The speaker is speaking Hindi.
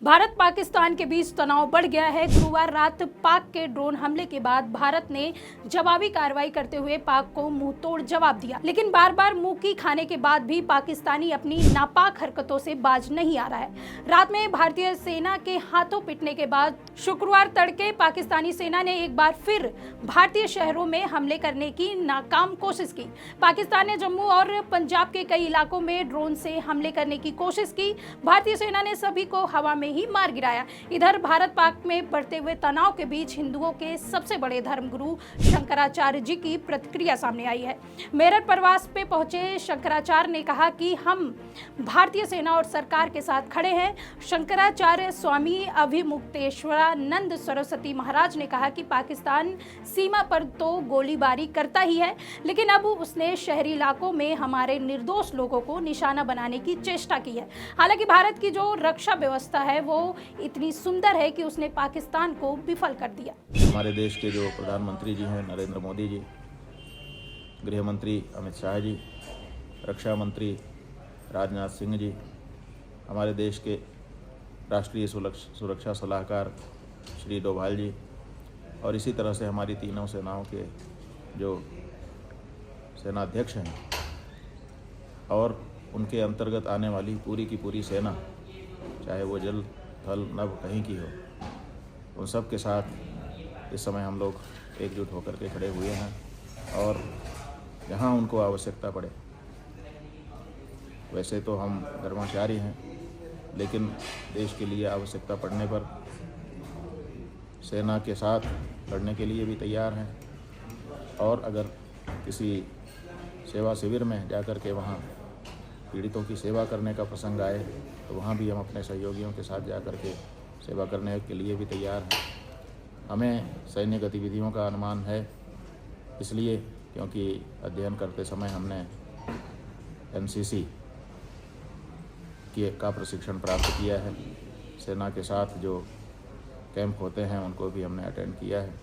भारत पाकिस्तान के बीच तनाव बढ़ गया है। गुरुवार रात पाक के ड्रोन हमले के बाद भारत ने जवाबी कार्रवाई करते हुए पाक को मुंहतोड़ जवाब दिया, लेकिन बार बार मुंह की खाने के बाद भी पाकिस्तानी अपनी नापाक हरकतों से बाज नहीं आ रहा है। रात में भारतीय सेना के हाथों पिटने के बाद शुक्रवार तड़के पाकिस्तानी सेना ने एक बार फिर भारतीय शहरों में हमले करने की नाकाम कोशिश की। पाकिस्तान ने जम्मू और पंजाब के कई इलाकों में ड्रोन से हमले करने की कोशिश की। भारतीय सेना ने सभी को हवा में ही मार गिराया। इधर भारत पाक में बढ़ते हुए तनाव के बीच हिंदुओं के सबसे बड़े धर्मगुरु शंकराचार्य जी की प्रतिक्रिया सामने आई है। मेरठ प्रवास पे पहुंचे शंकराचार्य ने कहा कि हम भारतीय सेना और सरकार के साथ खड़े हैं। शंकराचार्य स्वामी अभिमुक्तेश्वरानंद सरस्वती महाराज ने कहा कि पाकिस्तान सीमा पर तो गोलीबारी करता ही है, लेकिन अब उसने शहरी इलाकों में हमारे निर्दोष लोगों को निशाना बनाने की चेष्टा की है। हालांकि भारत की जो रक्षा व्यवस्था है वो इतनी सुंदर है कि उसने पाकिस्तान को विफल कर दिया। हमारे देश के जो प्रधानमंत्री जी हैं नरेंद्र मोदी जी, गृह मंत्री अमित शाह जी, रक्षा मंत्री राजनाथ सिंह जी, हमारे देश के राष्ट्रीय सुरक्षा सलाहकार श्री डोभाल जी और इसी तरह से हमारी तीनों सेनाओं के जो सेनाध्यक्ष हैं और उनके अंतर्गत आने वाली पूरी की पूरी सेना, चाहे वो जल थल नभ कहीं की हो, उन सब के साथ इस समय हम लोग एकजुट होकर के खड़े हुए हैं और जहाँ उनको आवश्यकता पड़े, वैसे तो हम धर्माचार्य हैं, लेकिन देश के लिए आवश्यकता पड़ने पर सेना के साथ लड़ने के लिए भी तैयार हैं। और अगर किसी सेवा शिविर में जाकर के वहाँ पीड़ितों की सेवा करने का प्रसंग आए तो वहाँ भी हम अपने सहयोगियों के साथ जाकर के सेवा करने के लिए भी तैयार हैं। हमें सैन्य गतिविधियों का अनुमान है, इसलिए क्योंकि अध्ययन करते समय हमने एनसीसी का प्रशिक्षण प्राप्त किया है। सेना के साथ जो कैंप होते हैं उनको भी हमने अटेंड किया है।